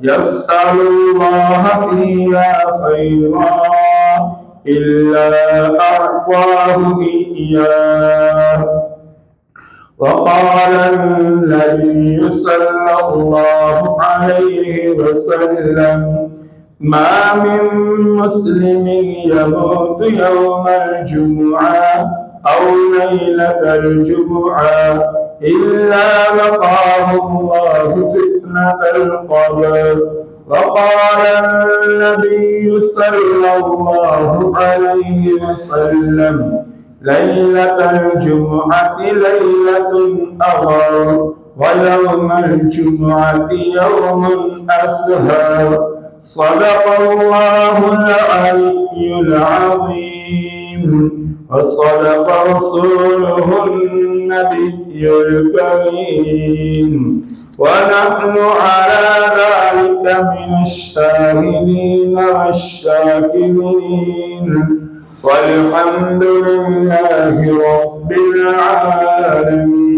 يسأل الله فيها خيرا إلا أعطاه إياه. وقال النبي صلى الله عليه وسلم: ما من مسلم يموت يوم الجمعة أو ليلة الجمعة إلا وقاه الله فتنة القبر. وقال النبي صلى الله عليه وسلم: ليلة الجمعة ليلة أغر، ويوم الجمعة يوم أسهر. صدق الله العلي العظيم، وصدق رسوله النبي الكريم، ونحن على ذلك من الشاهدين والشاكرين، والحمد لله رب العالمين.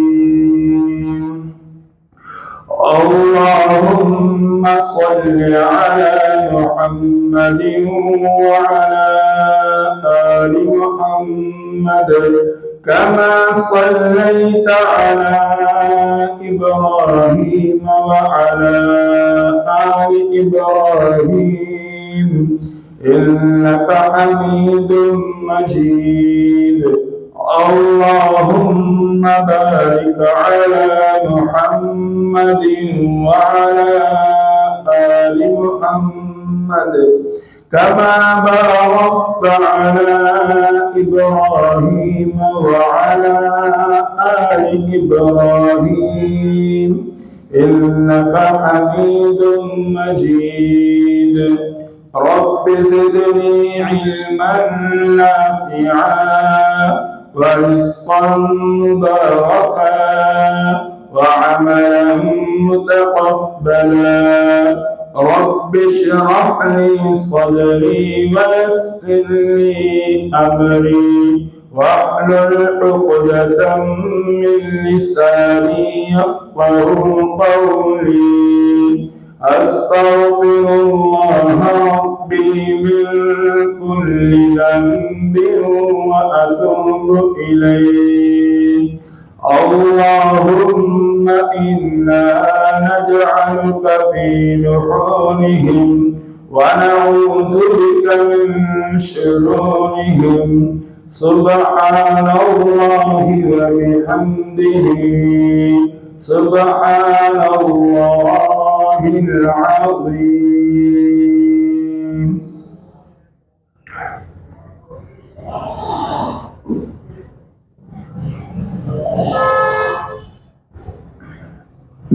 اللهم صل على محمد وعلى آل محمد كما صليت على إبراهيم وعلى آل إبراهيم إنك حميد مجيد. اللهم بارك على محمد وعلى آل محمد كما باركت على إبراهيم وعلى آل إبراهيم إنك حميد مجيد. رب زدني علما نافعا ورزقا مباركا وعملا متقبلا. رب اشرح لي صدري ويسر لي أمري واحلل عقدة من لساني يفقهوا قولي. أستغفر الله ربي من كل ذنب وأتوب إليه. اللهم إنا نجعلك في نحورهم ونعوذ بك من شرورهم. سبحان الله وبحمده سبحان الله العظيم.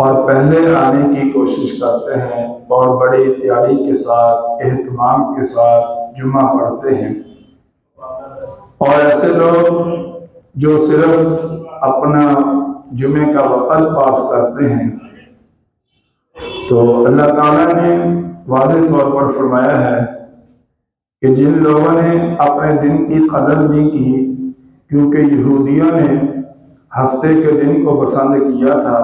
اور پہلے آنے کی کوشش کرتے ہیں اور بڑی تیاری کے ساتھ اہتمام کے ساتھ جمعہ پڑھتے ہیں، اور ایسے لوگ جو صرف اپنا جمعے کا وقت پاس کرتے ہیں، تو اللہ تعالیٰ نے واضح طور پر فرمایا ہے کہ جن لوگوں نے اپنے دن کی قدر نہیں کی، کیونکہ یہودیوں نے ہفتے کے دن کو پسند کیا تھا،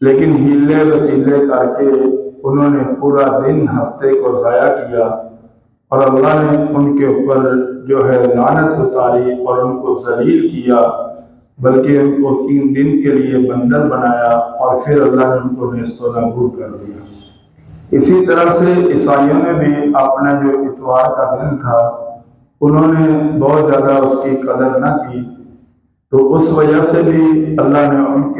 لیکن ہیلے وسیلے کر کے انہوں نے پورا دن ہفتے کو ضائع کیا، اور اللہ نے ان کے اوپر جو ہے لعنت اتاری اور ان کو ذلیل کیا، بلکہ ان کو 3 دن کے لیے بندر بنایا اور پھر اللہ نے ان کو نیست و نابود کر دیا۔ اسی طرح سے عیسائیوں نے بھی اپنا جو اتوار کا دن تھا، انہوں نے بہت زیادہ اس کی قدر نہ کی، تو اس وجہ سے بھی اللہ نے ان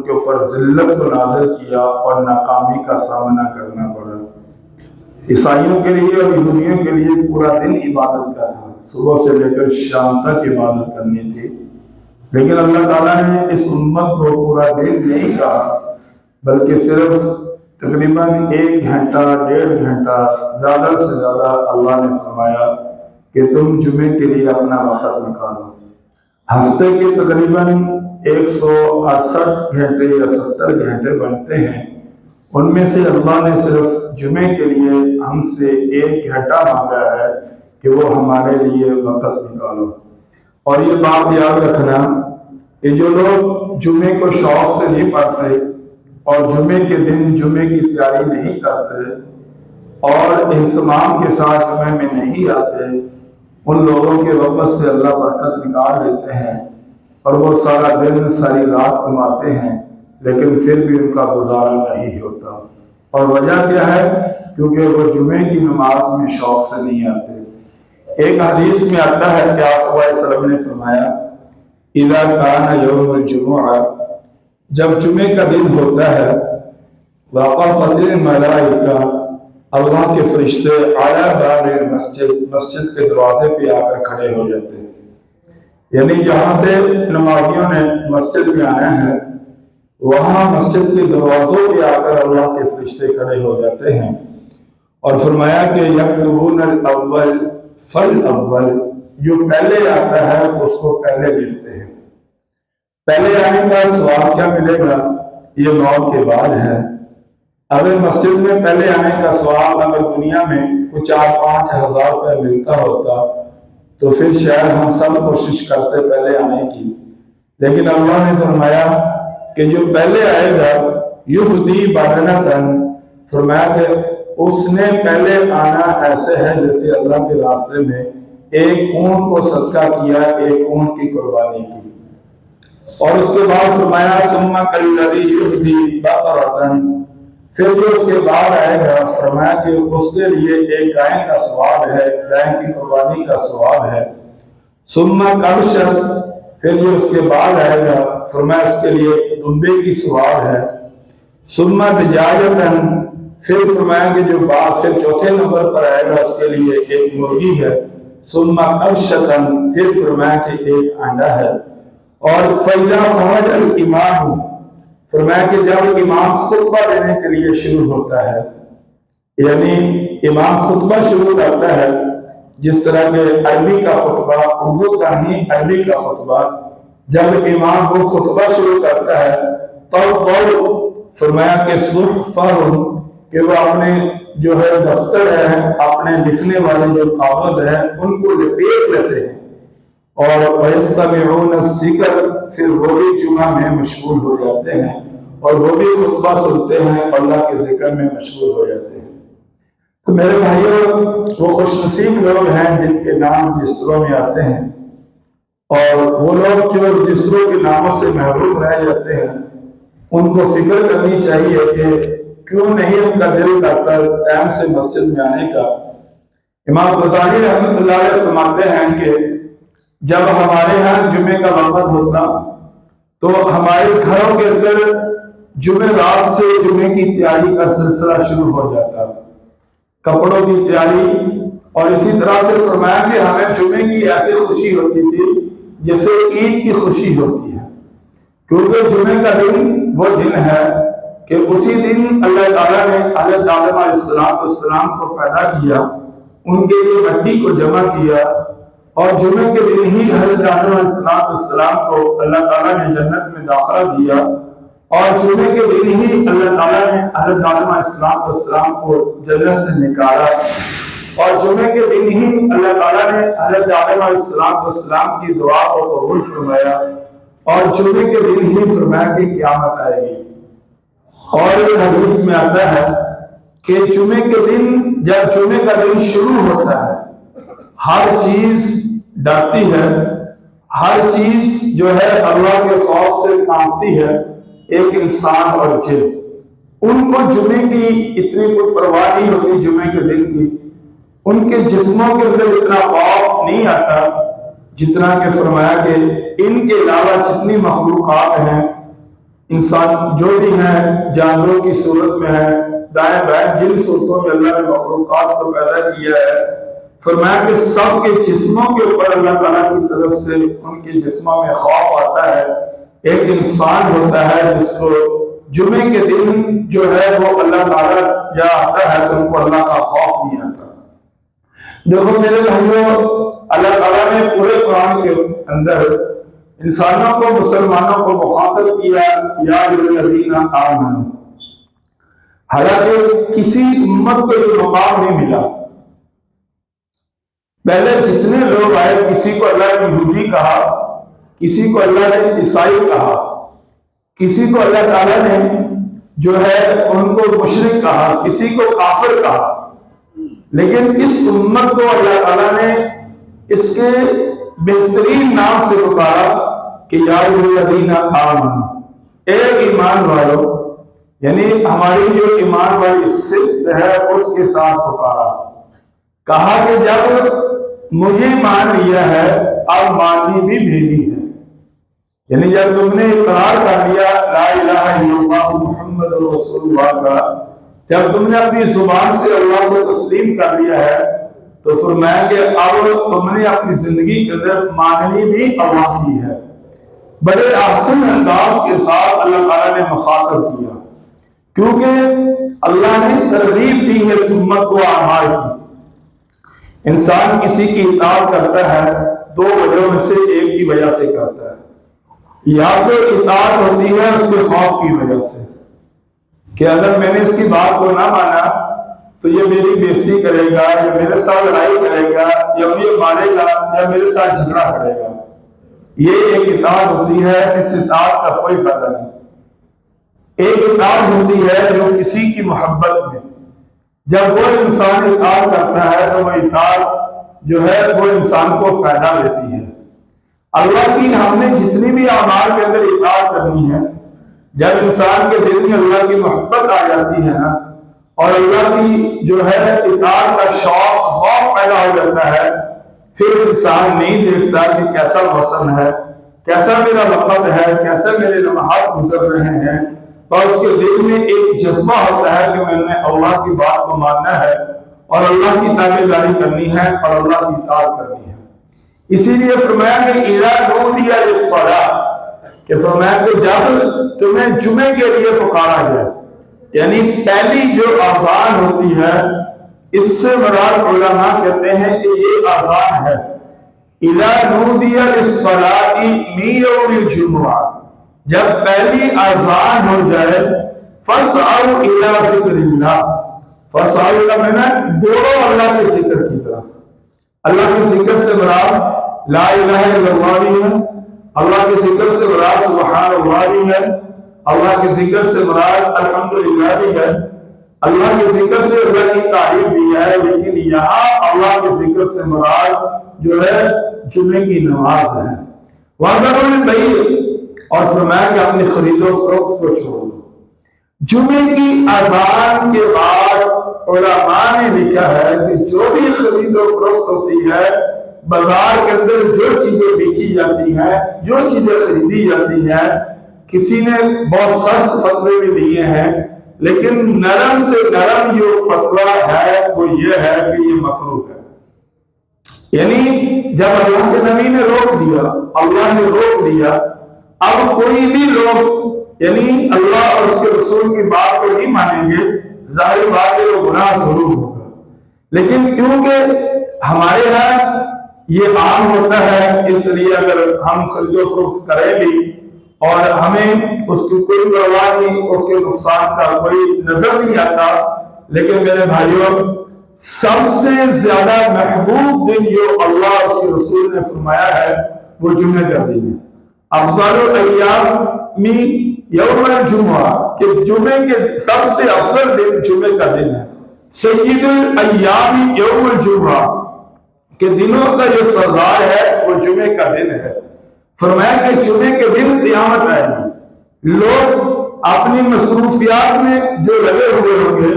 کے اوپر ذلت کو نازل کیا اور ناکامی کا سامنا کرنا پڑا۔ عیسائیوں کے لیے اور یہودیوں کے لیے پورا دن عبادت کا تھا، صبح سے لے کر شام تک عبادت کرنی تھی، لیکن اللہ تعالیٰ نے اس امت کو پورا دن نہیں کہا، بلکہ صرف تقریباً 1 گھنٹہ 1.5 گھنٹہ زیادہ سے زیادہ اللہ نے فرمایا کہ تم جمعے کے لیے اپنا وقت نکالو۔ ہفتے کے تقریباً 168 گھنٹے یا 70 گھنٹے بنتے ہیں، ان میں سے اللہ نے صرف جمعے کے لیے ہم سے 1 گھنٹہ مانگا ہے کہ وہ ہمارے لیے وقت نکالو۔ اور یہ بات یاد رکھنا کہ جو لوگ جمعے کو شوق سے نہیں پڑھتے اور جمعے کے دن جمعے کی تیاری نہیں کرتے اور اہتمام کے ساتھ جمعے میں نہیں آتے، ان لوگوں کے وقت سے اللہ برکت نکال دیتے ہیں، اور وہ سارا دن ساری رات کماتے ہیں، لیکن پھر بھی ان کا گزارا نہیں ہوتا۔ اور وجہ کیا ہے؟ کیونکہ وہ جمعے کی نماز میں شوق سے نہیں آتے۔ ایک حدیث میں آتا ہے کہ آپ صلی اللہ علیہ وسلم نے فرمایا، اذا کان یوم الجمعہ، جب جمعے کا دن ہوتا ہے، وقفت الملائکہ، اللہ کے فرشتے علی باب المسجد، مسجد کے دروازے پہ آ کر کھڑے ہو جاتے ہیں، یعنی جہاں سے نمازیوں نے مسجد میں آنا ہے، وہاں مسجد کے دروازوں پہ آ کر اللہ کے فرشتے کھڑے ہو جاتے ہیں، اور فرمایا کہ یکتبون الاول فالاول، جو پہلے آتا ہے اس کو پہلے لکھتے ہیں۔ پہلے آنے کا ثواب کیا ملے گا؟ یہ موت کے بعد ہے۔ اگر مسجد میں پہلے آنے کا ثواب اگر دنیا میں کچھ 4-5 ہزار روپے ملتا ہوتا تو پھر شاید ہم سب کوشش کرتے پہلے آنے کی، لیکن اللہ نے فرمایا کہ جو پہلے آئے گا یہدی بدنتن، فرمایا کہ اس نے پہلے آنا ایسے ہے جیسے اللہ کے راستے میں ایک اونٹ کو صدقہ کیا، ایک اونٹ کی قربانی کی۔ اور اس کے بعد فرمایا ثم کالذی یہدی بقرۃ، پھر جو اس کے بعد آئے گا فرمایا کہ اس کے لیے ایک گائے کا ثواب ہے، گائے کی قربانی کا ثواب ہے۔ ثم کبشۃ، پھر جو اس کے بعد آئے گا فرمایا اس کے لیے دمبے کی ثواب ہے۔ ثم دجاجۃ، پھر فرمایا کہ جو بعد سے چوتھے نمبر پر آئے گا اس کے لیے ایک مرغی ہے۔ ثم کبشۃ، پھر فرمایا کہ ایک انڈا ہے۔ اور فَإِذَا خَرَجَ الْإِمَامُ، فرمایا کہ جب امام خطبہ دینے کے لیے شروع ہوتا ہے، یعنی امام خطبہ شروع کرتا ہے، جس طرح کہ عربی کا خطبہ اردو کا ہی عربی کا خطبہ، جب امام وہ خطبہ شروع کرتا ہے تب وہ فرمایا کہ صحفہ، کہ وہ اپنے جو ہے دفتر ہے، اپنے لکھنے والے جو کاغذ ہیں ان کو لپیٹ لیتے ہیں، اور وَيَسْتَمِعُونَ الذِّكْرَ، پھر وہ بھی جمعہ میں مشغول ہو جاتے ہیں اور وہ بھی خطبہ سنتے ہیں، اللہ کے ذکر میں مشغول ہو جاتے ہیں۔ تو میرے بھائیوں، وہ خوش نصیب لوگ ہیں جن کے نام رجسٹروں میں آتے ہیں، اور وہ لوگ جو رجسٹروں کے ناموں سے محروم رہ جاتے ہیں، ان کو فکر کرنی چاہیے کہ کیوں نہیں ان کا دل کرتا ٹائم سے مسجد میں آنے کا۔ امام غزالی رحمۃ اللہ علیہ فرماتے ہیں کہ جب ہمارے ہاں جمعے کا وقت ہوتا تو ہمارے گھروں کے اندر جمعے رات سے جمعے کی تیاری کا سلسلہ شروع ہو جاتا، کپڑوں کی تیاری، اور اسی طرح سے فرمایا کہ ہمیں جمعے کی ایسی خوشی ہوتی تھی جیسے عید کی خوشی ہوتی ہے۔ کیونکہ جمعے کا دن وہ دن ہے کہ اسی دن اللہ تعالیٰ نے حضرت آدم علیہ السلام کو پیدا کیا، ان کے لیے مٹی کو جمع کیا، اور جمعے کے دن ہی حضرت آدم علیہ السلام کو اللہ تعالیٰ نے جنت میں داخلہ دیا، اور جمعے کے دن ہی اللہ تعالیٰ نے حضرت آدم علیہ السلام کو جنت سے نکالا، اور جمعے کے دن ہی اللہ تعالیٰ نے حضرت آدم علیہ السلام کی دعا کو قبول فرمایا، اور جمعے کے دن ہی فرمایا کہ قیامت آئے گی۔ اور یہ حدیث میں آتا ہے کہ جمعے کے دن، جب جمعے کا دن شروع ہوتا ہے، ہر چیز ڈرتی ہے، ہر چیز جو ہے اللہ کے خوف سے کانپتی ہے، ایک انسان اور جن، ان کو جمعے کی اتنی کوئی پرواہ نہیں ہوتی، جمعے کے دن کی ان کے جسموں کے اندر اتنا خوف نہیں آتا جتنا کہ فرمایا کہ ان کے علاوہ جتنی مخلوقات ہیں، انسان جو بھی ہیں، جانوروں کی صورت میں ہے، دائیں بائیں جن صورتوں میں اللہ نے مخلوقات کو پیدا کیا ہے، فرمایا کہ سب کے جسموں کے اوپر اللہ تعالیٰ کی طرف سے ان کے جسموں میں خوف آتا ہے۔ ایک انسان ہوتا ہے جس کو جمعے کے دن جو ہے وہ اللہ تعالیٰ جا آتا ہے تو ان کو اللہ کا خوف نہیں آتا۔ دیکھو میرے بھائیوں، اللہ تعالیٰ نے پورے قرآن کے اندر انسانوں کو، مسلمانوں کو مخاطب کیا، یا الذین آمنوا، حالانکہ کسی امت کو یہ مقام نہیں ملا۔ پہلے جتنے لوگ آئے، کسی کو اللہ نے یہودی کہا، کسی کو اللہ نے عیسائی کہا، کسی کو اللہ تعالیٰ نے جو ہے ان کو مشرک کہا، کسی کو کافر کہا، لیکن اس امت کو اللہ تعالیٰ نے اس کے بہترین نام سے پکارا کہ یا الذین آمنوا، اے ایمان والو، یعنی ہماری جو ایمان والی صفت ہے اس کے ساتھ پکارا، کہا کہ جب مجھے مان لیا ہے اب ماننی بھی میری ہے، یعنی جب تم نے اقرار کر لیا لا الہ الا اللہ محمد رسول اللہ کا، جب تم نے اپنی زبان سے اللہ کو تسلیم کر لیا ہے تو فرمایا کہ اب تم نے اپنی زندگی کے اندر ماننی بھی اللہ کی ہے۔ بڑے احسن انداز کے ساتھ اللہ تعالیٰ نے مخاطب کیا، کیونکہ اللہ نے ترغیب دی ہے امت کو اعمال کی۔ انسان کسی کی اطاعت کرتا ہے دو وجہوں میں سے ایک کی وجہ سے کرتا ہے، یا تو اطاعت ہوتی ہے اس کے خوف کی وجہ سے کہ اگر میں نے اس کی بات کو نہ مانا تو یہ میری بےزتی کرے گا، یا میرے ساتھ لڑائی کرے گا، یا مجھے مارے گا، یا میرے ساتھ جھگڑا کرے گا۔ یہ ایک اطاعت ہوتی ہے، اس اطاعت کا کوئی فائدہ نہیں۔ ایک اطاعت ہوتی ہے جو کسی کی محبت میں، جب وہ انسان اطاعت کرتا ہے تو وہ اطاعت جو ہے وہ انسان کو فائدہ دیتی ہے۔ اللہ کی ہم نے جتنی بھی اعمال کے اندر اطاعت کرنی ہے، جب انسان کے دل میں اللہ کی محبت آ جاتی ہے نا، اور اللہ کی جو ہے اطاعت کا شوق خوف پیدا ہو جاتا ہے، پھر انسان نہیں دیکھتا کہ کیسا موسم ہے، کیسا میرا وقت ہے، کیسے میرے لمحات گزر رہے ہیں، اور اس کے دل میں ایک جذبہ ہوتا ہے کہ میں نے اللہ کی بات کو ماننا ہے اور اللہ کی تابعداری کرنی ہے اور اللہ کی اطاعت کرنی ہے۔ اسی لیے فرمایا کہ اذا نودی للصلاۃ، کہ فرمایا کہ جب تمہیں جمعے کے لیے پکارا جائے، یعنی پہلی جو اذان ہوتی ہے، اس سے مراد علماء کہتے ہیں کہ یہ اذان ہے اذا نودی للصلاۃ من یوم الجمعہ، جب پہلی اذان ہو جائے فاسعوا الی ذکر اللہ، فاسعوا کا معنی دوڑو اللہ کے ذکر کی طرف۔ اللہ کے ذکر سے مراد لا الہ الا اللہ ہے، اللہ کے ذکر سے مراد سبحان اللہ ہے، اللہ کے ذکر سے مراد الحمدللہ ہے، اللہ کے ذکر سے اللہ کی تعریف بھی ہے، لیکن یہاں اللہ کے ذکر سے مراد جو ہے جمعے کی نماز ہے۔ وَذَرُوا الْبَيْعَ، اور فرمایا کہ اپنی خرید و فروخت کو چھوڑ دو۔ جمعے کی اذان کے بعد علماء نے لکھا ہے کہ جو بھی خرید و فروخت ہوتی ہے، بازار کے اندر جو چیزیں بیچی جاتی ہیں، جو چیزیں خریدی جاتی ہیں، کسی نے بہت سخت فتوے بھی دیے ہیں، لیکن نرم سے نرم جو فتویٰ ہے وہ یہ ہے کہ یہ مکروہ ہے۔ یعنی جب اللہ کے نبی نے روک دیا، اللہ نے روک دیا، اب کوئی بھی لوگ یعنی اللہ اور اس کے رسول کی بات کو نہیں مانیں گے، ظاہر بات ہے وہ گناہ ضرور ہوگا، لیکن کیونکہ ہمارے یہاں یہ عام ہوتا ہے، اس لیے اگر ہم خرید و فروخت کریں بھی اور ہمیں اس کی کوئی پرواہ نہیں، اس کے نقصان کا کوئی نظر نہیں آتا، لیکن میرے بھائیوں سب سے زیادہ محبوب دن جو اللہ اور اس کے رسول نے فرمایا ہے وہ جمعے کا دن ہے۔ افضل الایام یوم الجمعہ، کہ جمعے کے سب سے افضل دن جمعے کا دن ہے۔ سید الایام یوم الجمعہ، کہ دنوں کا جو سردار ہے وہ جمعے کا دن ہے۔ فرمایا کہ جمعے کے دن قیامت آئے گی، لوگ اپنی مصروفیات میں جو لگے ہوئے ہوں گے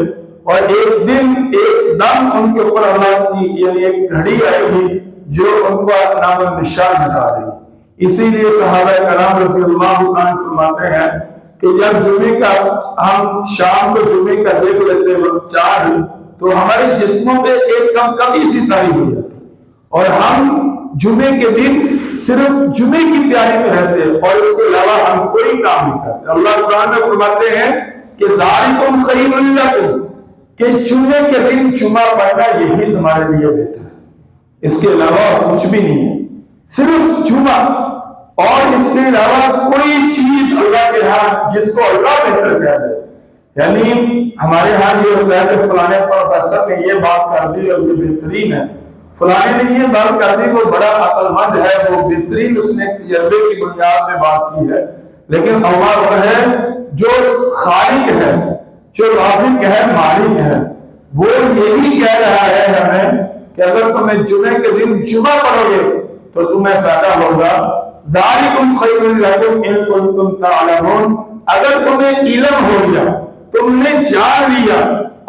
اور ایک دن ایک دم ان کے اوپر اللہ کی یعنی ایک گھڑی آئے گی جو ان کا نام و نشان مٹا دے گی۔ اسی لیے صحابہ کرام رضی اللہ عنہ فرماتے ہیں کہ جب جمعے کا ہم شام کو جمعے کا دیکھ لیتے ہیں چاند، تو ہمارے جسموں پہ ایک کمی سی طاری ہو جاتی اور ہم جمعے کے دن صرف جمعے کی تیاری میں رہتے ہیں اور اس کے علاوہ ہم کوئی کام نہیں کرتے۔ اللہ قرآن میں فرماتے ہیں کہ ذالکم خیر لکم، کہ جمعے کے دن جمعہ پڑھنا یہی تمہارے لیے بہتر ہے، اس کے علاوہ کچھ بھی نہیں ہے، صرف جمعہ، اور اس کے علاوہ کوئی چیز اللہ کے ہاں جس کو اللہ بہتر کہہ دے۔ یعنی ہمارے ہاں یہ ہوتا ہے کہ فلانے پروفیسر نے یہ بات کر دی اور یہ بہترین ہے، فلانے نے یہ بات کر دی وہ بڑا عقل مند ہے، وہ بہترین اس نے تجربے کی بنیاد میں بات کی ہے، لیکن اللہ وہ ہے جو خالق ہے، جو رازق ہے، مالک ہے، وہ یہی کہہ رہا ہے ہمیں کہ اگر تمہیں جمعے کے دن جمعہ پڑھو گے تو تمہیں فائدہ ہوگا۔ ذالکم خیر لکم ان کنتم تعلمون، اگر تمہیں علم ہو گیا، تم نے جان لیا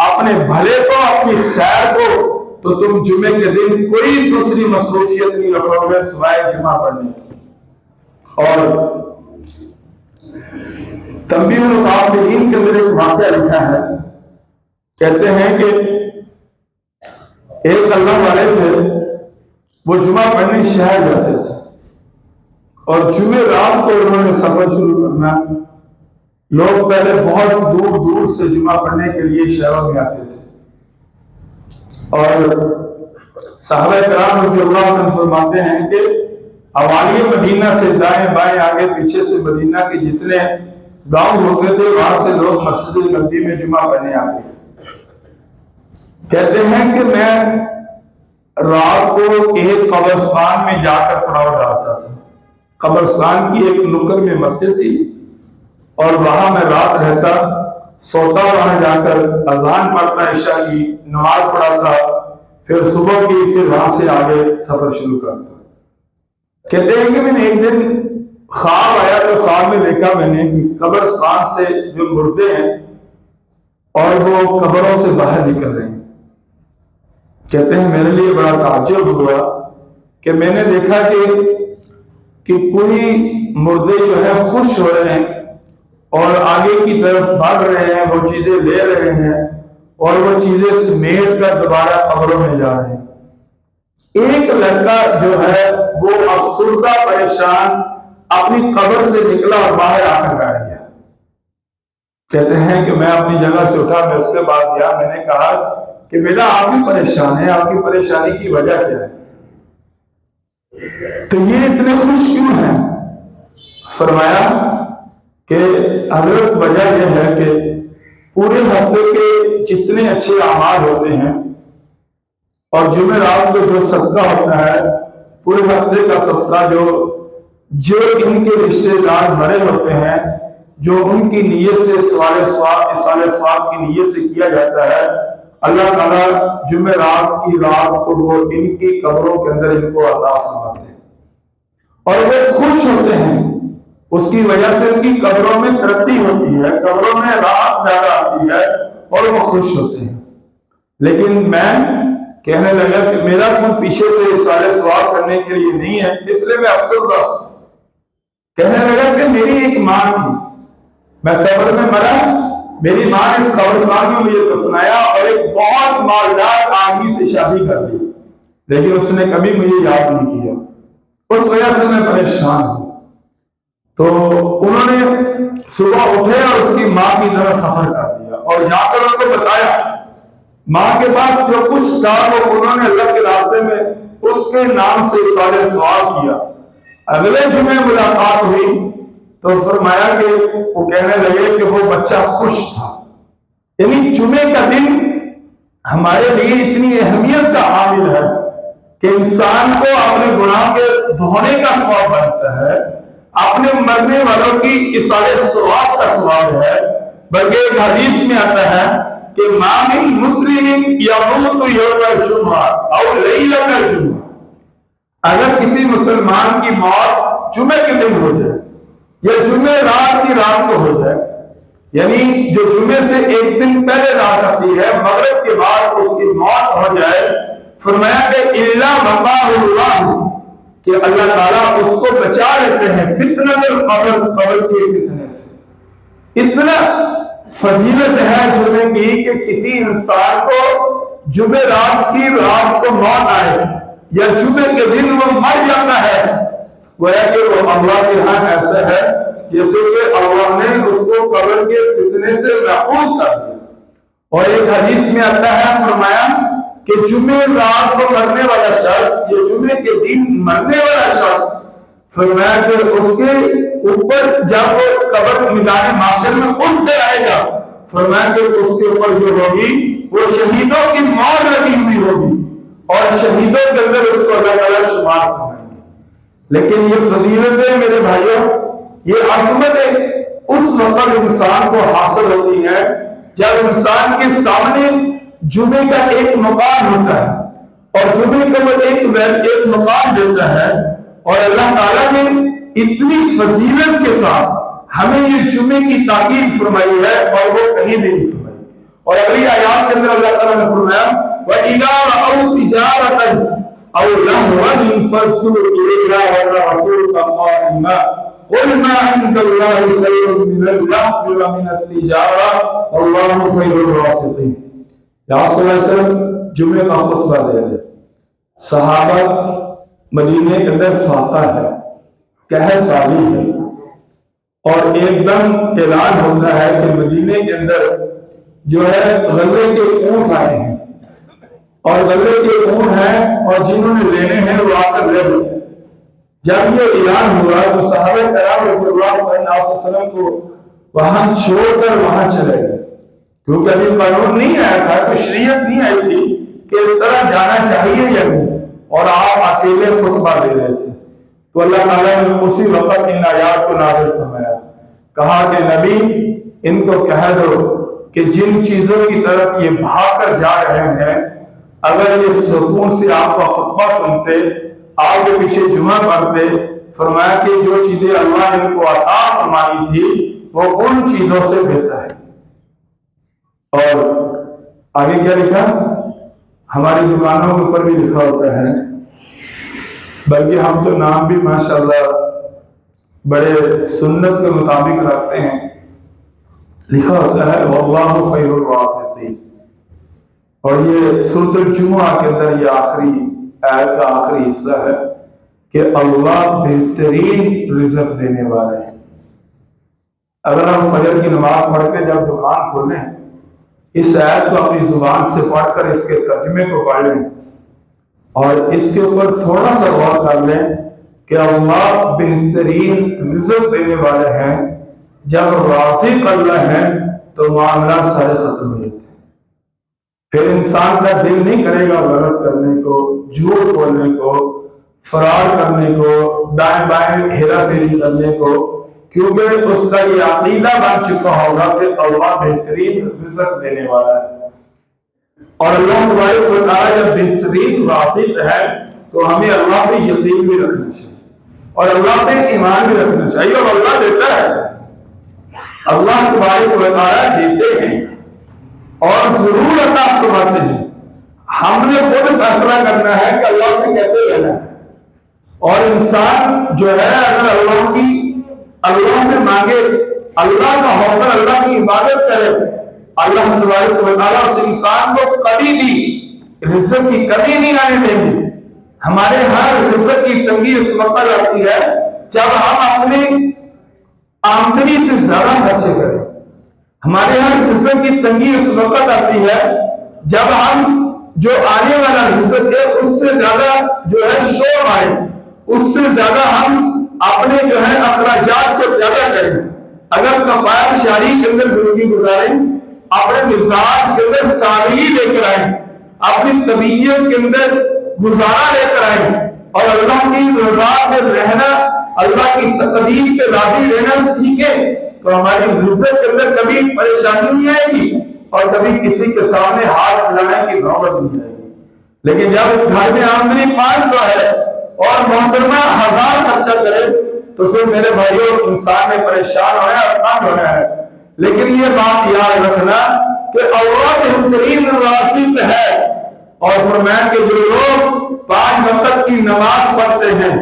اپنے بھلے کو، اپنی خیر کو، تو تم جمعے کے دن کوئی دوسری مصروفیت نہیں رکھو گے سوائے جمعہ پڑھنے کی۔ اور تنبیہ الغافلین کے اندر ایک واقعہ لکھا ہے، کہتے ہیں کہ ایک اللہ والے تھے، وہ جمعہ پڑھنے شہر جاتے تھے اور جمعے رات کو انہوں نے سفر شروع کرنا۔ لوگ پہلے بہت دور دور سے جمعہ پڑھنے کے لیے شہروں میں آتے تھے، اور صحابہ کرام رضی اللہ عنہ فرماتے ہیں کہ حوالی مدینہ سے دائیں بائیں آگے پیچھے سے مدینہ کے جتنے گاؤں ہوتے تھے وہاں سے لوگ مسجد نبوی میں جمعہ پڑھنے آتے تھے۔ کہتے ہیں کہ میں رات کو ایک قبرستان میں جا کر پڑاؤ ڈالتا تھا۔ قبرستان کی ایک نکر میں مسجد تھی اور وہاں میں رات رہتا، سوتا وہاں جا کر، اذان پڑھتا، عشاء کی نماز پڑھاتا، پھر صبح کی، پھر وہاں سے آگے سفر شروع کرتا۔ کہتے ہیں کہ میں نے ایک دن خواب آیا تو خواب میں دیکھا میں نے کہ قبرستان سے جو مردے ہیں اور وہ قبروں سے باہر نکل رہے ہیں۔ کہتے ہیں میرے لیے بڑا تعجب ہوا کہ میں نے دیکھا کہ کوئی مردے جو ہے خوش ہو رہے ہیں اور آگے کی طرف بڑھ رہے ہیں، وہ چیزیں لے رہے ہیں اور وہ چیزیں سمیٹ کر دوبارہ قبروں میں جا رہے ہیں۔ ایک لڑکا جو ہے وہ افسردہ پریشان اپنی قبر سے نکلا اور باہر آ کر بیٹھ گیا۔ کہتے ہیں کہ میں اپنی جگہ سے اٹھا، میں اس کے بعد گیا، میں نے کہا کہ بیٹا آپ بھی پریشان ہیں، آپ کی پریشانی کی وجہ کیا ہے؟ تو یہ اتنے خوش کیوں ہیں؟ فرمایا کہ حضرت وجہ یہ ہے کہ پورے ہفتے کے جتنے اچھے اعمال ہوتے ہیں اور جمعرات کو جو صدقہ ہوتا ہے، پورے ہفتے کا صدقہ جو ان کے رشتے دار بڑے ہوتے ہیں، جو ان کی نیت سے اصالہ ثواب کی نیت سے کیا جاتا ہے، اللہ تعالیٰ جمعرات کی رات کو وہ ان کی قبروں کے اندر ان کو عطا فرماتے ہیں اور وہ خوش ہوتے ہیں۔ اس کی وجہ سے ان کی قبروں میں ترقی ہوتی ہے، قبروں میں راحت زیادہ آتی ہے اور وہ خوش ہوتے ہیں۔ لیکن میں کہنے لگا کہ میرا کوئی پیچھے سے اصالہ ثواب کرنے کے لیے نہیں ہے، اس لیے میں افسردہ ہوں۔ کہنے لگا کہ میری ایک ماں تھی، میں سفر میں مرا، میری ماں نے اس قبرستان میں مجھے دفنایا اور ایک بہت مالدار آدمی سے شادی کر لی، لیکن اس نے کبھی مجھے یاد نہیں کیا، اس وجہ سے میں پریشان ہوں۔ تو انہوں نے صبح اٹھے اور اس کی ماں کی طرح سفر کر دیا اور جا کر ان کو بتایا. ماں کے پاس جو کچھ تھا وہ انہوں نے اللہ کے راستے میں اس کے نام سے سارے سوال کیا. اگلے جمعے ملاقات ہوئی تو فرمایا کہ وہ کہنے لگے کہ وہ بچہ خوش تھا. یعنی جمعے کا دن ہمارے لیے اتنی اہمیت کا حامل ہے کہ انسان کو اپنے گناہ کے دھونے کا ثواب بنتا ہے, اپنے مرنے والوں کی اصالہ ثواب کا ثواب ہے. بلکہ ایک حدیث میں آتا ہے کہ ما من مسلم یموت یوم الجمعہ او لیلۃ الجمعہ, اگر کسی مسلمان کی موت جمعے کے دن ہو جائے یا جمعے رات کی رات کو ہو جائے, یعنی جو جمعے سے ایک دن پہلے رات آتی ہے مغرب کے بعد اس کی موت ہو جائے, فرمایا کہ الا وقاہ اللہ, کہ اللہ تعالیٰ اس کو بچا لیتے ہیں فتنۃ القبر, قبر کے فتنے سے. اتنا فضیلت ہے جمعے کی کہ کسی انسان کو جمعے رات کی رات کو موت آئے یا جمعے کے دن وہ مر جاتا ہے, گویا کہ وہ اللہ کے ہاں ایسا ہے جیسے کہ اللہ نے اس کو قبر کے فتنے سے محفوظ کر دیا. اور ایک حدیث میں آتا ہے فرمایا کہ جمعے رات کو مرنے والا شخص یا جمعے کے دن مرنے والا شخص, فرمایا کہ اس کے اوپر جب وہ قبر میدان محشر میں اٹھ کر آئے گا, فرمایا کہ اس کے اوپر جو ہوگی وہ شہیدوں کی مہر لگی ہوئی ہوگی اور شہیدوں کے اندر اس کو اللہ تعالیٰ شمار فرمائیں گے. لیکن یہ فضیلتیں میرے بھائیوں, یہ عظمتیں اس وقت انسان کو حاصل ہوتی ہے جب انسان کے سامنے جمعے کا ایک مقام ہوتا ہے اور جمعے کو وہ ایک مقام دیتا ہے. اور اللہ تعالیٰ نے اتنی فضیلت کے ساتھ ہمیں یہ جمعے کی تاکید فرمائی ہے اور وہ کہیں بھی نہیں فرمائی. اور اگلی آیات کے اندر اللہ تعالیٰ نے فرمایا وَإِذَا رَأَوْا تِجَارَةً أَوْ لَهْوًا انفَضُّوا إِلَيْهَا وَتَرَكُوكَ قَائِمًا قُلْ مَا عِندَ اللَّهِ خَيْرٌ مِنَ اللَّهْوِ وَمِنَ التِّجَارَةِ وَاللَّهُ خَيْرُ الرَّازِقِينَ. رسول اللہ صلی اللہ علیہ وسلم جمعے کا خطبہ دے رہے, صحابہ مدینے کے اندر فاتح ہے, قحط سالی ہے, اور ایک دم اعلان ہوتا ہے کہ مدینے کے اندر جو ہے غلے کے اونٹ آئے ہیں اور غلے کے اونٹ ہیں اور جنہوں نے لینے ہیں وہ آ کر لے لیں. جب یہ اعلان ہوا تو صحابہ کرام رضی اللہ علیہ وسلم کو وہاں چھوڑ کر وہاں چلے گئے, کیونکہ ابھی قانون نہیں آیا تھا, تو شریعت نہیں آئی تھی کہ اس طرح جانا چاہیے یا نہیں, اور آپ اکیلے خطبہ دے رہے تھے. تو اللہ تعالیٰ نے اسی وقت ان آیات کو نازل فرمایا, کہا کہ نبی ان کو کہہ دو کہ جن چیزوں کی طرف یہ بھاگ کر جا رہے ہیں, اگر یہ سکون سے آپ کا خطبہ سنتے, آپ کے پیچھے جمعہ پڑھتے, فرمایا کہ جو چیزیں اللہ نے ان کو عطا فرمائی تھی وہ ان چیزوں سے بہتر ہے. اور آگے کیا لکھا, ہماری دکانوں کے اوپر بھی لکھا ہوتا ہے, بلکہ ہم تو نام بھی ماشاءاللہ بڑے سنت کے مطابق رکھتے ہیں. لکھا ہوتا ہے واللہ خیر الرازقین, اور یہ سورۃ الجمعہ کے اندر یہ آخری آیت کا آخری حصہ ہے کہ اللہ بہترین رزق دینے والے ہیں. اگر ہم فجر کی نماز پڑھ کے جب دکان کھولیں, اس آیت کو اپنی زبان سے پڑھ کر اس کے ترجمے کو پڑھ لیں اور اس کے اوپر تھوڑا سا غور کر لیں کہ اللہ بہترین رزق دینے والے ہیں. جب رازق اللہ ہے تو معاملات سارے ختم ہو جاتے ہیں. پھر انسان کا دل نہیں کرے گا غلط کرنے کو, جھوٹ بولنے کو, فرار کرنے کو, دائیں بائیں ہیرا پھیری کرنے کو, کیونکہ اس کا یہ عقیدہ بن چکا ہوگا کہ اللہ بہترین رزق دینے والا ہے. اور اللہ تبارک و تعالیٰ جب بہترین رازق ہے تو ہمیں اللہ پہ یقین بھی رکھنا چاہیے اور اللہ پہ ایمان بھی رکھنا چاہیے. اور اللہ دیتا ہے, اللہ تبارک و تعالیٰ دیتے ہیں اور ضرور عطا فرماتے ہیں. ہم نے خود فیصلہ کرنا ہے کہ اللہ سے کیسے لینا ہے. اور انسان جو ہے اگر اللہ سے مانگے, اللہ کا حوصلہ, اللہ کی عبادت کرے, اللہ تبارک و تعالیٰ اس انسان کو کبھی بھی رزق کی کمی نہیں آنے دیں گے. ہمارے ہر رزق کی تنگی اس وقت آتی ہے جب ہم اپنی آمدنی سے زیادہ خرچے کریں۔ ہمارے یہاں رزق کی تنگی اس وقت آتی ہے جب ہم جو آنے والا رزق ہے اس سے زیادہ جو ہے شور آئے، اس سے زیادہ ہم اپنے جو ہے اخراجات کو زیادہ کریں۔ اگر کفایت شعری کے اندر زندگی گزاریں، اپنے مزاج کے اندر سادگی لے کر آئیں، اپنی طبیعت کے اندر گزارا لے کر آئیں، اور اللہ کی رضا میں رہنا، اللہ کی تقدیر پہ راضی رہنا سیکھیں، تو ہماری رزق کے اندر کبھی پریشانی نہیں آئے گی اور کبھی کسی کے سامنے ہاتھ پھیلانے کی نوبت نہیں آئے گی۔ لیکن جب گھر میں آمدنی 500 ہے اور محترمہ 1000 خرچہ کرے تو پھر میرے بھائیوں انسان میں پریشان ہونا ہے اور تنگ ہونا ہے۔ لیکن یہ بات یاد رکھنا کہ اللہ بہترین رازق ہے، اور فرمایا کہ جو لوگ 5 وقت کی نماز پڑھتے ہیں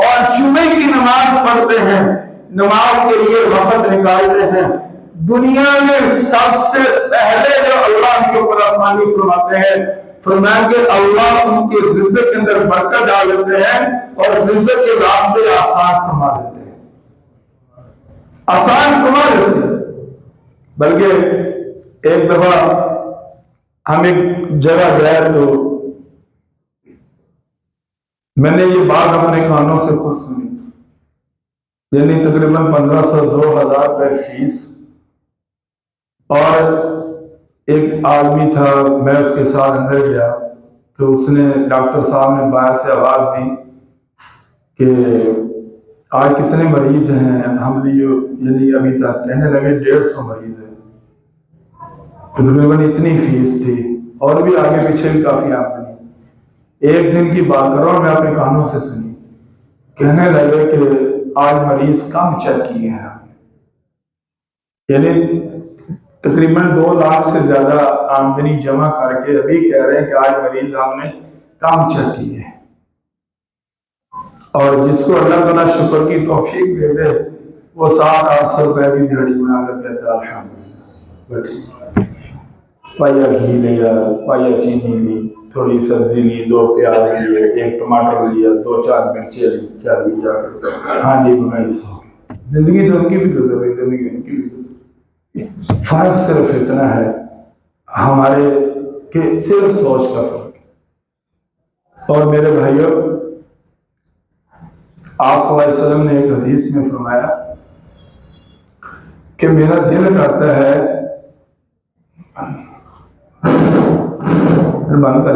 اور جمعے کی نماز پڑھتے ہیں، نماز کے لیے وقت نکالتے ہیں، دنیا میں سب سے پہلے جو اللہ کے اوپر آسانی فرماتے ہیں، فرمایا کہ اللہ ان کے رزق کے اندر برکت ڈال دیتے ہیں اور رزق کے راستے آسان فرما دیتے ہیں، آسان فرما دیتے ہیں۔ بلکہ ایک دفعہ ہم ایک جگہ گئے تو میں نے یہ بات اپنے کانوں سے خود سنی، یعنی تقریباً 1500 2000 روپے فیس، اور ایک آدمی تھا، میں اس کے ساتھ اندر گیا تو اس نے ڈاکٹر صاحب نے باہر سے آواز دی کہ آج کتنے مریض ہیں؟ ہم نے یعنی ابھی تک کہنے لگے 150 مریض ہیں، تو تقریباً اتنی فیس تھی اور بھی آگے پیچھے بھی کافی آمدنی۔ ایک دن کی بات کر رہا ہوں، میں اپنے کانوں سے سنی، کہنے لگے کہ آج مریض کم چیک کیے ہیں، یعنی تقریباً 2 لاکھ سے زیادہ آمدنی جمع کر کے ابھی کہہ رہے ہیں کہ آج مریض ہم نے کم چیک کیے ہیں۔ اور جس کو اللہ تعالیٰ شکر کی توفیق دے دے وہ 700-800 روپے بھی دیہڑی بنا کر کہتا ہے الحمدللہ، پایا گھی لیا، پایا چینی لی، تھوڑی سبزی لی، 2 پیاز لیے، 1 ٹماٹر لیا، 2-4 مرچیں لی، چل جا کر ہانڈی بنائی، سو زندگی تو ان کی بھی گزر رہی، زندگی ان کی بھی گزر رہی۔ فرق صرف اتنا ہے ہمارے کہ صرف سوچ کا فرق ہے۔ اور میرے بھائیوں، آپ صلی اللہ علیہ وسلم نے ایک حدیث میں فرمایا کہ میرا دل کرتا ہے، بند کر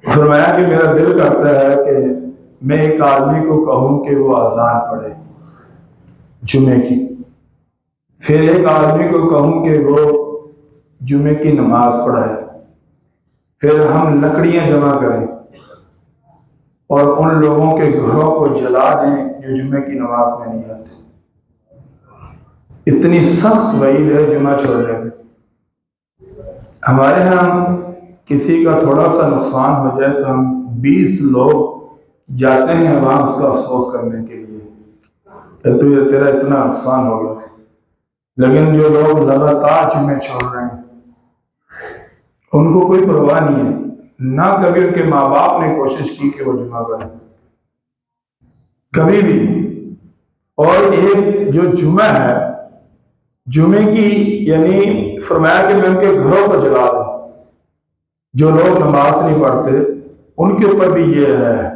فرمایا کہ میرا دل کرتا ہے کہ میں ایک آدمی کو کہوں کہ وہ اذان پڑھے جمعے کی، پھر ایک آدمی کو کہوں کہ وہ جمعے کی نماز پڑھائے، پھر ہم لکڑیاں جمع کریں اور ان لوگوں کے گھروں کو جلا دیں جو جمعے کی نماز میں نہیں آتے۔ اتنی سخت وعید ہے جمعہ چھوڑنے میں۔ ہمارے ہاں کسی کا تھوڑا سا نقصان ہو جائے تو ہم 20 لوگ جاتے ہیں وہاں اس کا افسوس کرنے کے لیے کہ تو یہ تیرا اتنا نقصان ہو گیا۔ لیکن جو لوگ لگاتار جمعے چھوڑ رہے ہیں ان کو کوئی پرواہ نہیں ہے، نہ کبھی ان کے ماں باپ نے کوشش کی کہ وہ جمعہ کریں، کبھی بھی نہیں۔ اور ایک جو جمعہ ہے، جمعے کی یعنی فرمایا کہ میں ان کے گھروں کو جلا دوں، جو لوگ نماز نہیں پڑھتے ان کے اوپر بھی یہ ہے۔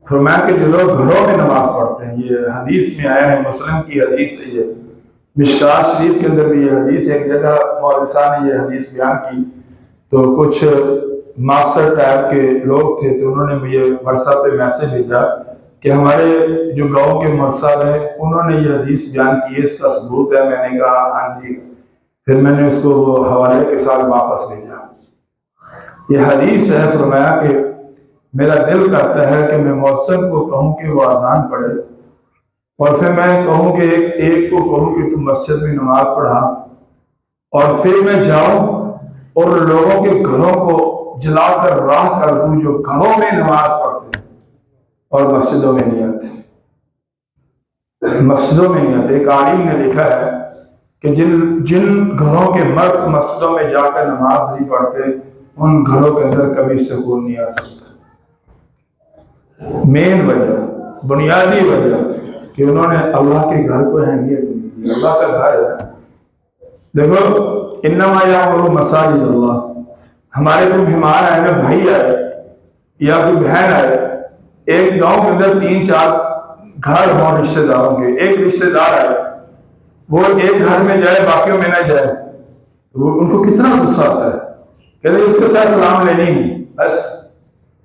فرمایا کہ جو لوگ گھروں میں نماز پڑھتے ہیں، یہ حدیث میں آیا ہے، مسلم کی حدیث ہے، یہ مشکات شریف کے اندر بھی یہ حدیث، ایک جگہ مولوی صاحب نے یہ حدیث بیان کی تو کچھ ماسٹر ٹائپ کے لوگ تھے تو انہوں نے مجھے واٹس ایپ پہ میسج بھیجا کہ ہمارے جو گاؤں کے مولوی صاحب ہیں انہوں نے یہ حدیث بیان کی ہے، اس کا ثبوت ہے؟ میں نے کہا ہاں جی۔ پھر میں نے اس کو وہ حوالے کے ساتھ واپس بھیجا، یہ حدیث ہے۔ فرمایا کہ میرا دل کرتا ہے کہ میں مؤذن کو کہوں کہ وہ اذان پڑھے، اور پھر میں کہوں کہ ایک کو کہوں کہ تم مسجد میں نماز پڑھا، اور پھر میں جاؤں اور لوگوں کے گھروں کو جلا کر راہ کر دوں جو گھروں میں نماز پڑھتے ہیں اور مسجدوں میں نہیں آتے، مسجدوں میں نہیں آتے۔ ایک عالم نے لکھا ہے کہ جن گھروں کے مرد مسجدوں میں جا کر نماز نہیں پڑھتے ان گھروں کے اندر کبھی سکون نہیں آ سکتا۔ مین وجہ، بنیادی وجہ کہ انہوں نے اللہ کے گھر کو اہمیت نہیں دی۔ اللہ کا گھر ہے، دیکھو انما یعمر مساجد اللہ، ہمارے کوئی مہمان آئے نا، بھائی آئے یا کوئی بہن آئے، ایک گاؤں کے اندر 3-4 گھر ہوں رشتہ داروں کے، ایک رشتہ دار آئے، وہ ایک گھر میں جائے باقیوں میں نہ جائے، وہ ان کو کتنا غصہ آتا ہے، کہتے ہیں اس کے ساتھ سلام لینی نہیں، بس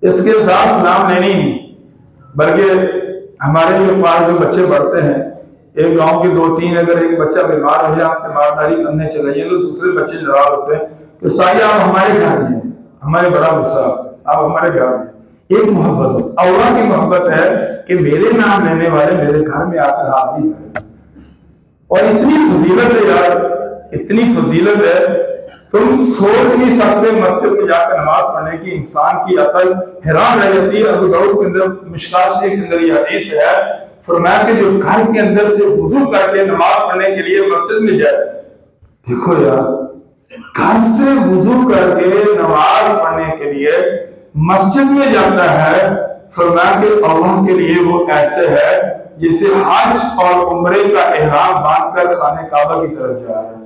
اس کے ساتھ سلام لینی نہیں۔ بلکہ ہمارے جو پاس جو بچے بڑھتے ہیں، ایک گاؤں کے 2-3 اگر ایک بچہ بیمار ہو جائے، ہم تیمارداری کرنے چلے جائیں تو دوسرے بچے ناراض ہوتے ہیں کہ سایہ آپ ہمارے گھر نہیں ہیں، ہمارے بڑا غصہ آپ ہمارے گھر میں۔ ایک محبت ہو، اللہ کی محبت ہے کہ میرے نام لینے والے میرے گھر میں آ کر حاضری کریں، اور اتنی فضیلت ہے یار، اتنی فضیلت ہے تم سوچ نہیں سکتے۔ مسجد میں جا کر نماز پڑھنے کی انسان کی عقل حیران رہ جاتی ہے۔ ابو داؤد کے اندر مشکاۃ شریف کے اندر یہ حدیث ہے، فرمایا کہ جو گھر کے اندر سے وضو کر کے نماز پڑھنے کے لیے مسجد میں جائے، دیکھو یار گھر سے وضو کر کے نماز پڑھنے کے لیے مسجد میں جاتا ہے، فرمایا کہ اللہ کے لیے وہ ایسے ہے جسے حج اور عمرے کا احرام باندھ کر خانہ کعبہ کی طرف جا رہا ہے۔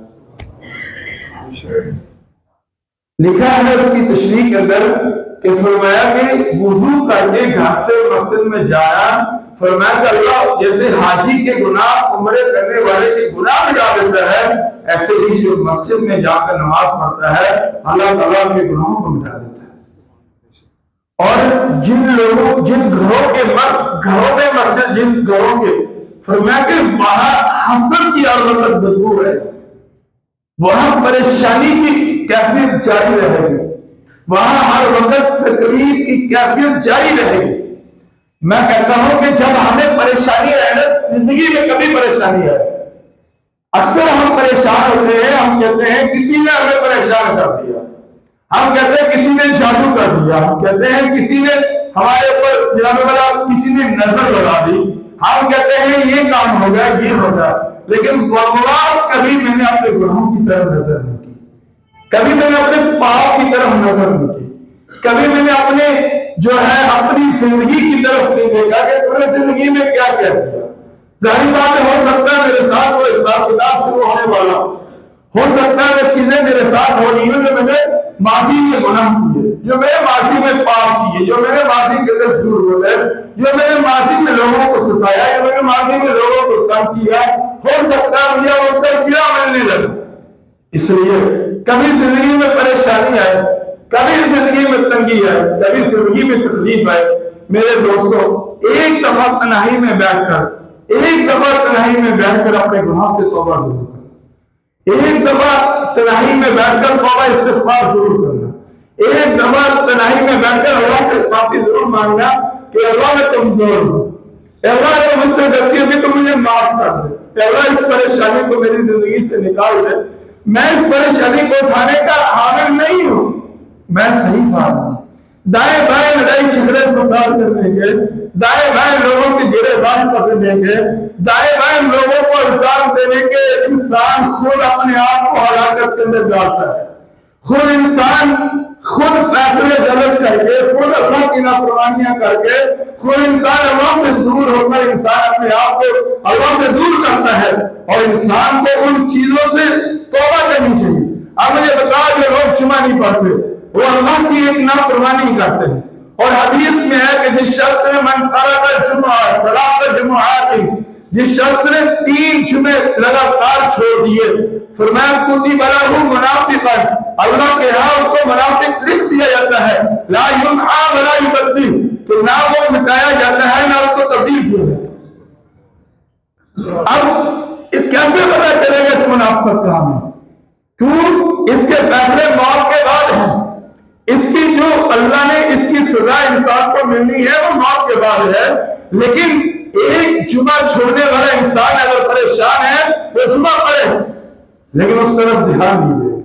لکھا ہے اس کی تشریح کے اندر کہ فرمایا کہ وضو کر کے گھر سے مسجد میں جایا، فرمایا کہ اللہ جیسے حاجی کے گناہ عمرے کرنے والے کے گناہ مٹا دیتا ہے، ایسے ہی جو مسجد میں جا کر نماز پڑھتا ہے اللہ تعالیٰ کے گناہوں کو مٹا دیتا ہے۔ اور جن گھروں میں مسجد، جن گھروں کے، فرمایا کہ وہاں حسد کی اور بدبو ہے، وہاں پریشانی کی کیفیت جاری رہے گی، وہاں ہر وقت تکلیف کی کیفیت جاری رہے گی۔ میں کہتا ہوں کہ جب ہمیں پریشانی ہے نا، زندگی میں کبھی پریشانی ہے، اکثر ہم پریشان ہوتے ہیں، ہم کہتے ہیں کسی نے ہمیں پریشان کر دیا، ہم کہتے ہیں کسی نے جادو کر دیا، ہم کہتے ہیں کسی نے ہمارے اوپر جناب والا کسی نے نظر لگا دی، ہم کہتے ہیں یہ کام ہو گیا، یہ ہو گیا، لیکن واللہ کبھی میں نے اپنے گناہوں کی طرف نظر نہیں کی، کبھی میں نے اپنے پاپ کی طرف نظر نہیں کی، کبھی میں نے اپنے جو ہے اپنی زندگی کی طرف نہیں دیکھا کہ تم نے زندگی میں کیا کیا کیا۔ ظاہر بات ہو سکتا ہے میرے ساتھ وہ حساب کتاب شروع ہونے والا، ہو سکتا ہے وہ چیزیں میرے ساتھ ہو رہی ہیں جو میں نے ماضی میں گناہ کیے، جو میں نے ماضی میں پاپ کیے، جو میں نے ماضی کے اندر جھوٹ بولے، جو میں نے ماضی میں لوگوں کو ستایا، جو میں نے ماضی میں لوگوں کو تنگ کیا، ہو سکتا ہے مجھے وہ تذکرہ ملنے لگا۔ اس لیے کبھی زندگی میں پریشانی آئے، کبھی زندگی میں تنگی آئے، کبھی زندگی میں تکلیف آئے، میرے دوستوں ایک دفعہ تنہائی میں بیٹھ کر اپنے گناہ سے توبہ ضرور کرنا، ایک دفعہ تنہائی میں بیٹھ کر توبہ استغفار ضرور کرنا، ایک دفعہ تنہائی میں بیٹھ کر اللہ سے معافی ضرور مانگنا کہ اللہ میں کمزور ہوں، اللہ نے مجھ سے غلطی ہوگی تو مجھے معاف کر دے، اللہ اس پریشانی کو میری زندگی سے نکال دے، میں اس پریشانی کو اٹھانے کا حامل نہیں ہوں، میں صحیح فارم ہوں۔ دائیں بائیں لڑائی جھگڑے فساد کرنے کے، دائیں بائیں لوگوں کی گرفتار کرنے کے، دائیں بائیں لوگوں کو الزام دینے کے، انسان خود اپنے آپ کو ہلاکت کے اندر ڈالتا ہے، خود انسان خود فیصلے غلط کر کے، خود اللہ کی نافرمانیاں کر کے، خود انسان اللہ سے دور ہو کر انسان اپنے آپ کو اللہ سے دور کرتا ہے، اور انسان کو ان چیزوں سے توبہ کرنی چاہیے۔ اب مجھے بتا جو لوگ جمعہ نہیں پڑھتے وہ اللہ کی ایک نافرمانی کرتے ہیں، اور حدیث میں ہے کہ جس شخص نے من ترک الجمعہ ثلاث جمعات، جس شخص نے 3 جمعے لگاتار چھوڑ دیے، فرمایا کتب لہ منافقا، اللہ کے ہاں اس کو منافق لکھ دیا جاتا ہے، لا یمحى ولا یبدل، تو نہ وہ مٹایا جاتا ہے نہ اس کو تبدیل کیا جاتا ہے۔ اب کیسے پتا چلے گا اس منافقت کا ہمیں؟ کیوں؟ اس کے فیصلے موت کے بعد ہیں، اس کی جو اللہ نے اس کی سزا انسان کو ملنی ہے وہ موت کے بعد ہے، لیکن ایک جمعہ چھوڑنے والا انسان اگر پریشان ہے وہ جمعہ پڑھے لیکن اس طرف دھیان نہیں دے گا،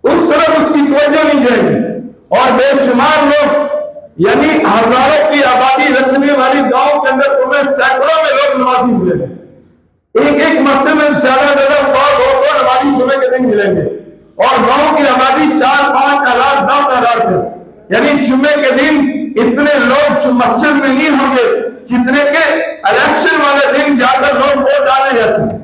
اس طرف اس کی توجہ نہیں جائے گی، اور بے شمار لوگ یعنی ہزاروں کی آبادی رکھنے والی گاؤں کے اندر تمہیں سینکڑوں میں لوگ نمازی ملیں گے، ایک مسجد میں زیادہ 100-200 نمازی جمعے کے دن ملیں گے، اور گاؤں کی آبادی 4-5 ہزار 10 ہزار تھے. یعنی جمعے کے دن اتنے لوگ مسجد میں نہیں ہوں گے جتنے کے الیکشن والے دن جا کر لوگ ووٹ ڈالنے جاتے ہیں.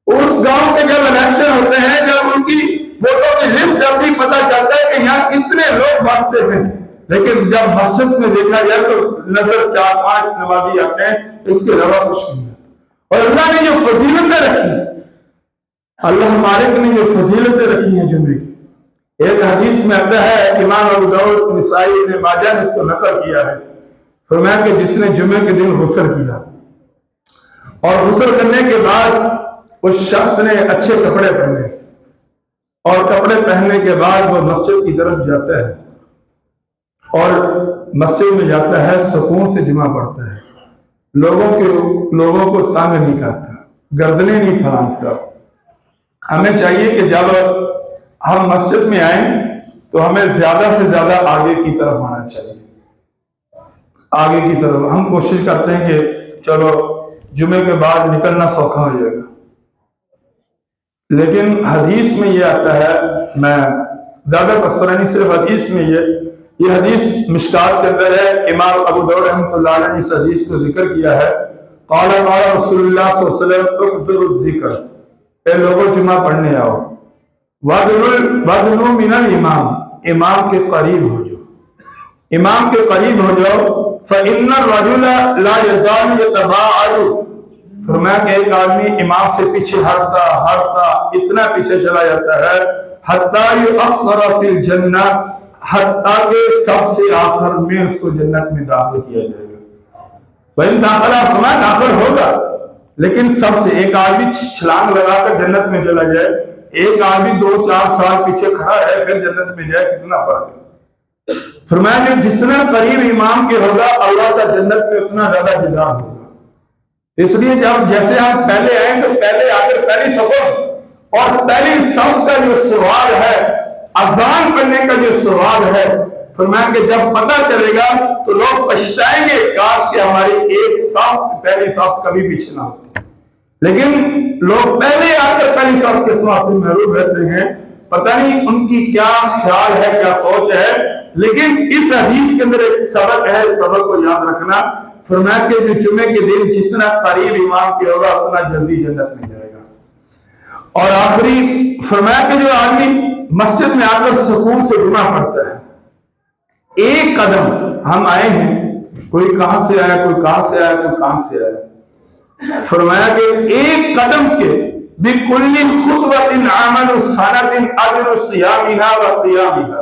اس گاؤں کے جب الیکشن ہوتے ہیں، جب ان کی ووٹوں کی لسٹ جلدی پتہ چلتا ہے کہ یہاں کتنے لوگ بانٹتے ہیں، لیکن جب مسجد میں دیکھا جائے تو نظر 4-5 نمازی آتے ہیں، اس کے علاوہ کچھ نہیں ہے. اور اللہ نے جو فضیلتیں رکھی، اللہ مالک نے جو فضیلتیں رکھی ہیں جمعے کی، ایک حدیث میں آتا ہے، امام ابو داؤد، نسائی، ابن ماجہ نے اس کو نقل کیا ہے، فرمایا کہ جس نے جمعے کے دن غسل کیا اور غسل کرنے کے بعد اس شخص نے اچھے کپڑے پہنے اور کپڑے پہننے کے بعد وہ مسجد کی طرف جاتا ہے اور مسجد میں جاتا ہے، سکون سے جمعہ پڑھتا ہے، لوگوں کو تنگ نہیں کرتا، گردنیں نہیں پھلانگتا. ہمیں چاہیے کہ جب ہم مسجد میں آئیں تو ہمیں زیادہ سے زیادہ آگے کی طرف آنا چاہیے. آگے کی طرف ہم کوشش کرتے ہیں کہ چلو جمعے کے بعد نکلنا سوکھا ہو جائے گا، لیکن حدیث میں یہ آتا ہے، میں زیادہ تفسیر نہیں، صرف حدیث میں یہ حدیث مشکات کے اندر ہے. امام ابو داؤد رحمۃ اللہ علیہ نے اس حدیث کو ذکر کیا ہے. قال رسول اللہ صلی اللہ علیہ وسلم احضروا الذکر، اے لوگوں جمعہ پڑھنے آؤ. وَادْنُوا مِنَ الْإِمَامِ، امام کے قریب ہو جاؤ، امام کے قریب ہو جاؤ. فَإِنَّ الرَّجُلَ لَا يَزَالُ يَتَبَاعَدُ، فرمایا کہ ایک آدمی امام سے پیچھے ہٹتا اتنا پیچھے چلا جاتا ہے، حَتَّى يُؤَخَّرَ فِي الْجَنَّةِ، حتیٰ کہ سب سے آخر میں اس کو جنت میں داخل کیا جائے گا. بھائی داخلہ فرمایا داخل ہوگا، لیکن سب سے ایک آدمی چھلانگ لگا کر جنت میں چلا جائے، ایک آدمی 2-4 سال پیچھے کھڑا ہے پھر جنت میں جائے، کتنا فرق ہے. فرمایا کہ جتنا قریب امام کے ہوگا اللہ کا جنت میں اتنا زیادہ دیدار ہوگا. اس لیے جب جیسے آپ پہلے آئیں تو پہلے آ کر پہلی صف اور پہلی صف کا جو سوال ہے، اذان پڑھنے کا جو سوال ہے، فرمایا کہ جب پتہ چلے گا تو لوگ پچھتائیں گے، کاش کہ ہماری ایک صف پہلی صف کبھی پیچھے نہ ہوتی. لیکن لوگ پہلے آ کر پہلی صف کے سوال سے محروم رہتے ہیں. پتہ نہیں ان کی کیا خیال ہے، کیا سوچ ہے. لیکن اس حدیث کے اندر ایک سبق ہے، اس سبق کو یاد رکھنا. فرمایا کہ جو جمعے کے دن جتنا قریب امام کے ہوگا اتنا جلدی جنت میں جائے گا. اور آخری فرمایا کہ جو آدمی مسجد میں آ کر سکون سے جمعہ پڑھتا ہے، ایک قدم ہم آئے ہیں، کوئی کہاں سے آیا، کوئی کہاں سے آیا، کوئی کہاں سے آیا، فرمایا کہ ایک قدم کے بِكُلِّ خُطْوَةٍ عَمَلُ سَنَةٍ أَجْرُ صِيَامِهَا وَقِيَامِهَا،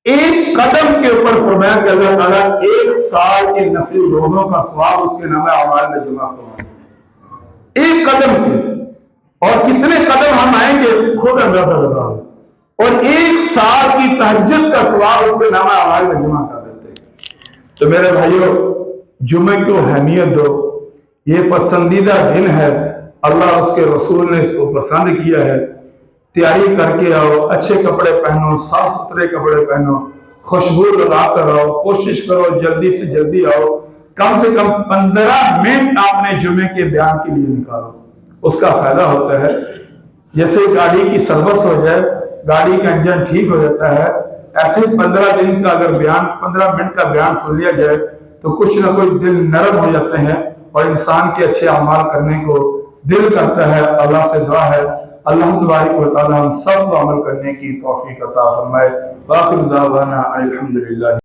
ایک قدم کے اوپر فرمایا کہ اللہ تعالیٰ 1 سال کے نفلی روزوں کا ثواب اس کے نامہ اعمال میں جمع فرمائے. ایک قدم کے، اور کتنے قدم ہم آئیں گے خود اندازہ لگاؤ، اور 1 سال کی تہجد کا ثواب اس کے نامہ اعمال میں جمع کر دیتے ہیں. تو میرے بھائیو، جمعے کو اہمیت دو، یہ پسندیدہ دن ہے، اللہ اس کے رسول نے اس کو پسند کیا ہے. تیاری کر کے آؤ، اچھے کپڑے پہنو، صاف ستھرے کپڑے پہنو، خوشبو لگا کر آؤ، کوشش کرو جلدی سے جلدی آؤ. کم سے کم 15 منٹ آپ نے جمعے کے بیان کے لیے نکالو، اس کا فائدہ ہوتا ہے. جیسے گاڑی کی سروس ہو جائے، گاڑی کا انجن ٹھیک ہو جاتا ہے، ایسے 15 دن کا اگر 15 منٹ کا بیان سن لیا جائے تو کچھ نہ کچھ دل نرم ہو جاتے ہیں اور انسان کے اچھے اعمال کرنے کو دل کرتا ہے. اللہ سے دعا ہے اللہ تبارک و تعالی ہم سب کو عمل کرنے کی توفیق عطا فرمائے. وآخر دعوانا الحمدللہ.